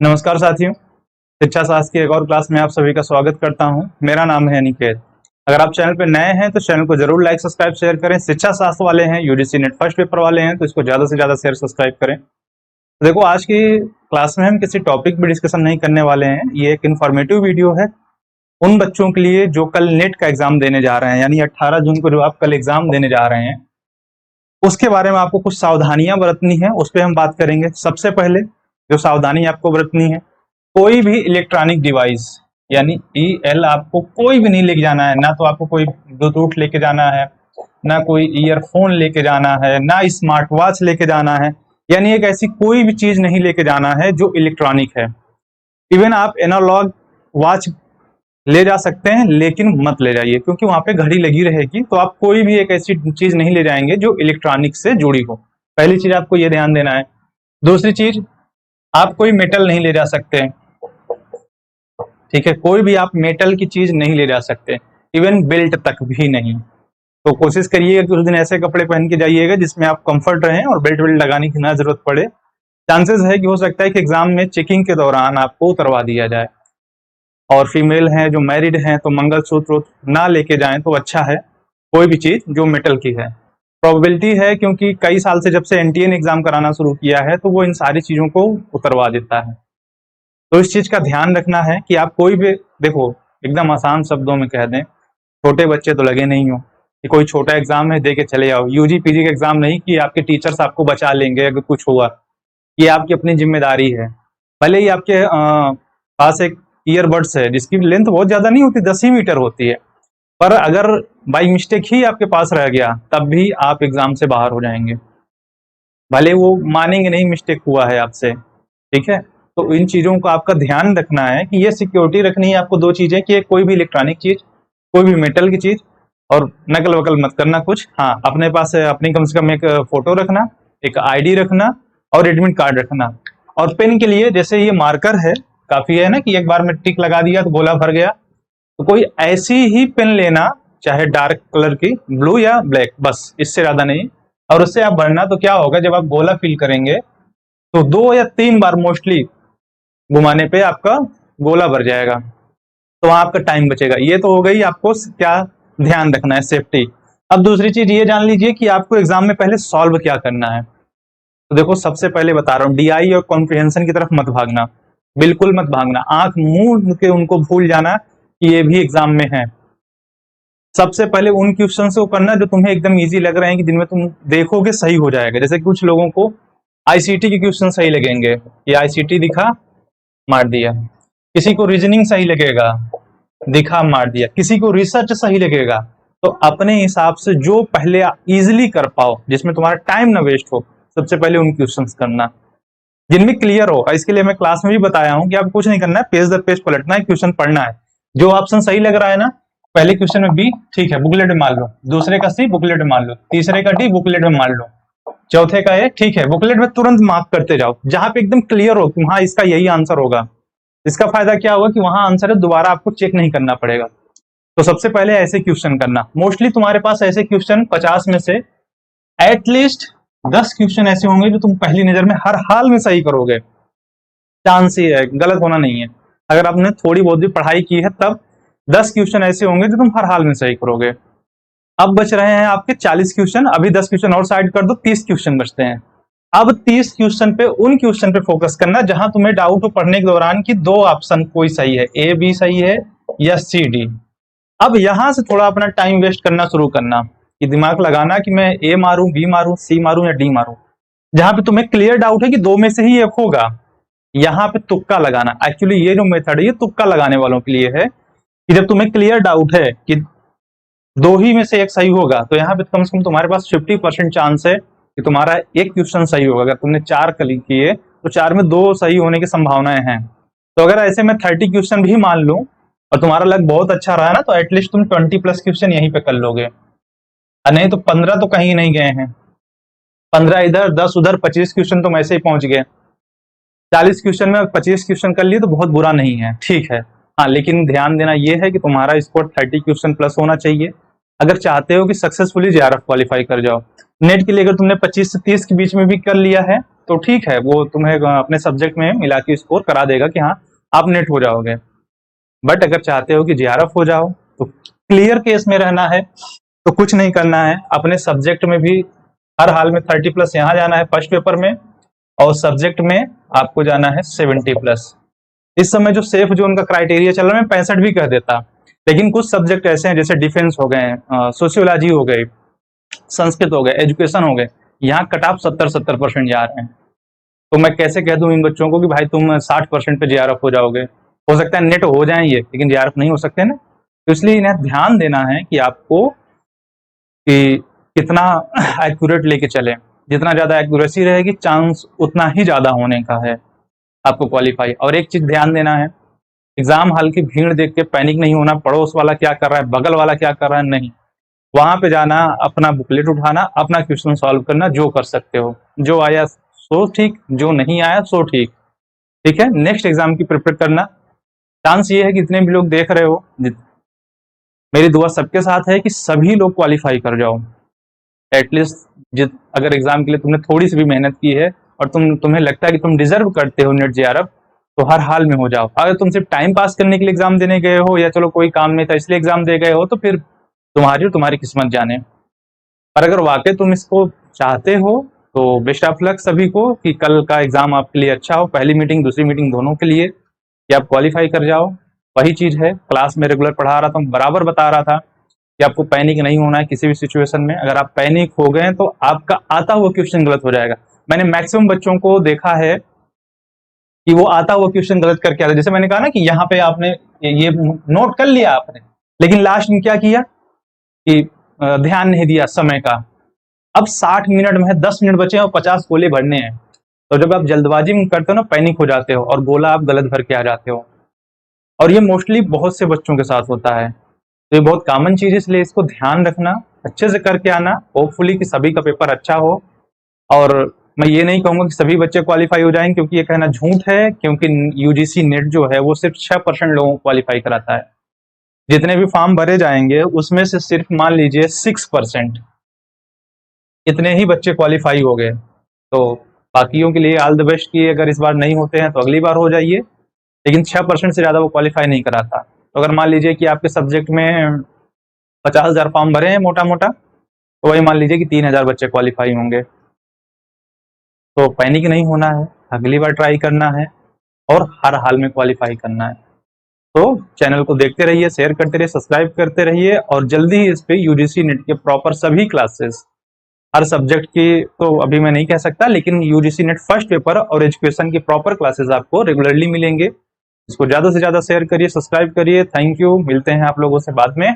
नमस्कार साथियों, शिक्षा शास्त्र की एक और क्लास में आप सभी का स्वागत करता हूं। मेरा नाम है अनिकेत। अगर आप चैनल पर नए हैं तो चैनल को जरूर लाइक सब्सक्राइब शेयर करें। शिक्षा शास्त्र वाले हैं, यूजीसी नेट फर्स्ट पेपर वाले हैं तो इसको ज्यादा से ज्यादा शेयर सब्सक्राइब करें। देखो, आज की क्लास में हम किसी टॉपिक पर डिस्कशन नहीं करने वाले हैं। ये एक इन्फॉर्मेटिव वीडियो है उन बच्चों के लिए जो कल नेट का एग्जाम देने जा रहे हैं, यानी 18 जून को जो आप कल एग्जाम देने जा रहे हैं उसके बारे में आपको कुछ सावधानियां बरतनी है, उस पर हम बात करेंगे। सबसे पहले जो सावधानी आपको बरतनी है, कोई भी इलेक्ट्रॉनिक डिवाइस यानी EL आपको कोई भी नहीं लेके जाना है। ना तो आपको कोई ब्लूटूथ लेके जाना है, ना कोई ईयरफोन लेके जाना है, ना स्मार्ट वॉच लेके जाना है। यानी एक ऐसी कोई भी चीज नहीं लेके जाना है जो इलेक्ट्रॉनिक है। इवन आप एनालॉग वॉच ले जा सकते हैं लेकिन मत ले जाइए, क्योंकि वहां पे घड़ी लगी रहेगी। तो आप कोई भी एक ऐसी चीज नहीं ले जाएंगे जो इलेक्ट्रॉनिक से जुड़ी हो। पहली चीज आपको ये ध्यान देना है। दूसरी चीज, आप कोई मेटल नहीं ले जा सकते, ठीक है। कोई भी आप मेटल की चीज नहीं ले जा सकते, इवन बेल्ट तक भी नहीं। तो कोशिश करिएगा कि उस दिन ऐसे कपड़े पहन के जाइएगा जिसमें आप कंफर्ट रहें और बेल्ट लगाने की ना जरूरत पड़े। चांसेस है कि हो सकता है कि एग्जाम में चेकिंग के दौरान आपको उतरवा दिया जाए। और फीमेल हैं जो मैरिड हैं तो मंगलसूत्र ना लेके जाएं तो अच्छा है, कोई भी चीज जो मेटल की है। प्रोबेबिलिटी है, क्योंकि कई साल से जब से NTA एग्जाम कराना शुरू किया है तो वो इन सारी चीजों को उतरवा देता है। तो इस चीज का ध्यान रखना है कि आप कोई भी, देखो एकदम आसान शब्दों में कह दें, छोटे बच्चे तो लगे नहीं हो कि कोई छोटा एग्जाम है दे के चले आओ। UG PG का एग्जाम नहीं कि आपके टीचर्स आपको बचा लेंगे अगर कुछ हुआ। ये आपकी अपनी जिम्मेदारी है। भले ही आपके पास एक ईयरबड्स है जिसकी लेंथ बहुत ज्यादा नहीं होती, 10 ही मीटर होती है, पर अगर बाई मिस्टेक ही आपके पास रह गया तब भी आप एग्जाम से बाहर हो जाएंगे। भले वो मानेंगे नहीं मिस्टेक हुआ है आपसे, ठीक है। तो इन चीजों को आपका ध्यान रखना है कि ये सिक्योरिटी रखनी है आपको। दो चीजें कि कोई भी इलेक्ट्रॉनिक चीज, कोई भी मेटल की चीज, और नकल वकल मत करना कुछ। हाँ, अपने पास अपनी कम से कम एक फोटो रखना, एक ID रखना और एडमिट कार्ड रखना। और पेन के लिए जैसे ये मार्कर है, काफी है ना कि एक बार में टिक लगा दिया तो गोला भर गया। तो कोई ऐसी ही पेन लेना, चाहे डार्क कलर की, ब्लू या ब्लैक, बस इससे ज्यादा नहीं। और उससे आप भरना तो क्या होगा, जब आप गोला फिल करेंगे तो 2 या 3 बार मोस्टली घुमाने पे आपका गोला भर जाएगा, तो वहां आपका टाइम बचेगा। ये तो हो गई आपको क्या ध्यान रखना है, सेफ्टी। अब दूसरी चीज ये जान लीजिए कि आपको एग्जाम में पहले सॉल्व क्या करना है। तो देखो, सबसे पहले बता रहा हूँ, DI और कॉम्प्रिहेंशन की तरफ मत भागना, बिल्कुल मत भागना। आंख मूंद के उनको भूल जाना कि ये भी एग्जाम में है। सबसे पहले उन क्वेश्चन को करना जो तुम्हें एकदम इजी लग रहे हैं, कि जिनमें तुम देखोगे सही हो जाएगा। जैसे कुछ लोगों को ICT के क्वेश्चन सही लगेंगे, ये ICT दिखा मार दिया। किसी को रीजनिंग सही लगेगा, दिखा मार दिया। किसी को रिसर्च सही लगेगा। तो अपने हिसाब से जो पहले इजिली कर पाओ, जिसमें तुम्हारा टाइम ना वेस्ट हो, सबसे पहले उन क्वेश्चंस करना जिनमें क्लियर हो। इसके लिए मैं क्लास में भी बताया हूं कि आप कुछ नहीं करना है, पेज दर पेज पलटना है, क्वेश्चन पढ़ना है। जो ऑप्शन सही लग रहा है ना, पहले क्वेश्चन में B, ठीक है, बुकलेट में मान लो। दूसरे का C, बुकलेट में मान लो। तीसरे का D, बुकलेट में मान लो। चौथे का A, ठीक है, बुकलेट में तुरंत मार्क करते जाओ जहां पे एकदम क्लियर हो कि हाँ इसका यही आंसर होगा। इसका फायदा क्या होगा कि वहां आंसर है, दोबारा आपको चेक नहीं करना पड़ेगा। तो सबसे पहले ऐसे क्वेश्चन करना। मोस्टली तुम्हारे पास ऐसे क्वेश्चन 50 में से एटलीस्ट 10 क्वेश्चन ऐसे होंगे जो तुम पहली नजर में हर हाल में सही करोगे। चांस ही है, गलत होना नहीं है। अगर आपने थोड़ी बहुत भी पढ़ाई की है तब 10 क्वेश्चन ऐसे होंगे जो तुम हर हाल में सही करोगे। अब बच रहे हैं आपके 40 क्वेश्चन। अभी 10 क्वेश्चन और साइड कर दो, 30 क्वेश्चन बचते हैं। अब 30 क्वेश्चन पे, उन क्वेश्चन पे फोकस करना जहां तुम्हें डाउट हो पढ़ने के दौरान कि 2 ऑप्शन कोई सही है, A B सही है या C D। अब यहां से थोड़ा अपना टाइम वेस्ट करना शुरू करना, कि दिमाग लगाना कि मैं A मारूं, B मारूं, C मारूं या D मारूं। जहां पे तुम्हें क्लियर डाउट है कि 2 में से ही एक होगा, यहाँ पे तुक्का लगाना। एक्चुअली ये जो मेथड है ये तुक्का लगाने वालों के लिए है, कि जब तुम्हें क्लियर डाउट है कि 2 ही में से एक सही होगा, तो यहाँ पे कम से कम तुम्हारे पास 50% चांस है कि तुम्हारा एक क्वेश्चन सही होगा। अगर तुमने 4 क्लिक किए तो 4 में 2 सही होने की संभावनाएं हैं। तो अगर ऐसे में 30 क्वेश्चन भी मान लो और तुम्हारा लक बहुत अच्छा रहा ना, तो एटलीस्ट तुम 20+ क्वेश्चन यहीं पे कर लोगे। नहीं तो 15 तो कहीं नहीं गए हैं। 15 इधर, 10 उधर, 25 क्वेश्चन तुम ऐसे ही पहुंच गए। 40 क्वेश्चन में 25 क्वेश्चन कर लिए तो बहुत बुरा नहीं है, ठीक है। हाँ, लेकिन ध्यान देना यह है कि तुम्हारा स्कोर 30 क्वेश्चन प्लस होना चाहिए अगर चाहते हो कि सक्सेसफुली JRF क्वालिफाई कर जाओ। नेट के लिए अगर तुमने 25 से 30 के बीच में भी कर लिया है तो ठीक है, वो तुम्हें अपने सब्जेक्ट में मिला के स्कोर करा देगा कि हाँ आप नेट हो जाओगे। बट अगर चाहते हो कि जेआरएफ हो जाओ तो क्लियर केस में रहना है, तो कुछ नहीं करना है, अपने सब्जेक्ट में भी हर हाल में 30+ यहाँ जाना है फर्स्ट पेपर में, और सब्जेक्ट में आपको जाना है 70+। इस समय जो सेफ जोन का क्राइटेरिया चल रहा है, मैं 65 भी कह देता, लेकिन कुछ सब्जेक्ट ऐसे हैं जैसे डिफेंस हो गए, सोशियोलॉजी हो गई, संस्कृत हो गए, एजुकेशन हो गए, यहाँ कट ऑफ 70% जा रहे हैं। तो मैं कैसे कह दूं इन बच्चों को कि भाई तुम 60% पे जेआरएफ हो जाओगे। हो सकता है नेट हो जाए ये, लेकिन जेआरएफ नहीं हो सकते ना। तो इसलिए इन्हें ध्यान देना है कि आपको कि कितना एक्यूरेट लेके चले, जितना ज्यादा एक्यूरेसी रहेगी चांस उतना ही ज्यादा होने का है आपको क्वालिफाई। और एक चीज ध्यान देना है, एग्जाम हॉल की भीड़ देख के पैनिक नहीं होना, पड़ोस वाला क्या कर रहा है, बगल वाला क्या कर रहा है, नहीं। वहां पे जाना, अपना बुकलेट उठाना, अपना क्वेश्चन सॉल्व करना, जो कर सकते हो, जो आया सो ठीक, जो नहीं आया सो ठीक, ठीक है। नेक्स्ट एग्जाम की प्रिपेयर करना। चांस ये है कि जितने भी लोग देख रहे हो, मेरी दुआ सबके साथ है कि सभी लोग क्वालिफाई कर जाओ एटलीस्ट। अगर एग्जाम के लिए तुमने थोड़ी सी भी मेहनत की है और तुम्हें लगता है कि तुम डिजर्व करते हो नेट जेआरएफ, तो हर हाल में हो जाओ। अगर तुम सिर्फ टाइम पास करने के लिए एग्जाम देने गए हो, या चलो कोई काम नहीं था इसलिए एग्जाम दे गए हो, तो फिर तुम्हारी और तुम्हारी किस्मत जाने। पर अगर वाकई तुम इसको चाहते हो तो बेस्ट ऑफ लक सभी को, कि कल का एग्जाम आपके लिए अच्छा हो, पहली मीटिंग दूसरी मीटिंग दोनों के लिए, कि आप क्वालिफाई कर जाओ। वही चीज है, क्लास में रेगुलर पढ़ा रहा था, बराबर बता रहा था कि आपको पैनिक नहीं होना है किसी भी सिचुएशन में। अगर आप पैनिक हो गए तो आपका आता हुआ क्वेश्चन गलत हो जाएगा। मैंने मैक्सिमम बच्चों को देखा है कि वो आता हुआ क्वेश्चन गलत करके आता है। जैसे मैंने कहा ना कि यहाँ पे आपने ये नोट कर लिया आपने, लेकिन लास्ट में क्या किया कि ध्यान नहीं दिया समय का। अब 60 मिनट में है, 10 मिनट बचे हैं और 50 गोले भरने हैं। तो जब आप जल्दबाजी में करते हो ना, पैनिक हो जाते हो और गोला आप गलत भर के आ जाते हो। और ये मोस्टली बहुत से बच्चों के साथ होता है, तो ये बहुत कॉमन चीज है, इसलिए इसको ध्यान रखना, अच्छे से करके आना। होपफुली कि सभी का पेपर अच्छा हो। और मैं ये नहीं कहूंगा कि सभी बच्चे क्वालिफाई हो जाएंगे, क्योंकि ये कहना झूठ है, क्योंकि यूजीसी नेट जो है वो सिर्फ 6% लोगों को क्वालिफाई कराता है। जितने भी फॉर्म भरे जाएंगे उसमें से सिर्फ मान लीजिए 6%, इतने ही बच्चे क्वालिफाई हो गए। तो बाकियों के लिए ऑल द बेस्ट, की अगर इस बार नहीं होते हैं तो अगली बार हो जाइए, लेकिन 6% से ज्यादा वो क्वालिफाई नहीं कराता। तो अगर मान लीजिए कि आपके सब्जेक्ट में 50,000 फॉर्म भरे हैं मोटा मोटा, तो वही मान लीजिए कि 3,000 बच्चे क्वालिफाई होंगे। तो पैनिक नहीं होना है, अगली बार ट्राई करना है और हर हाल में क्वालिफाई करना है। तो चैनल को देखते रहिए, शेयर करते रहिए, सब्सक्राइब करते रहिए, और जल्दी ही इस पे यूजीसी नेट के प्रॉपर सभी क्लासेस, हर सब्जेक्ट की तो अभी मैं नहीं कह सकता, लेकिन यूजीसी नेट फर्स्ट पेपर और एजुकेशन की प्रॉपर क्लासेस आपको रेगुलरली मिलेंगे। इसको ज्यादा से ज्यादा शेयर करिए, सब्सक्राइब करिए। थैंक यू, मिलते हैं आप लोगों से बाद में।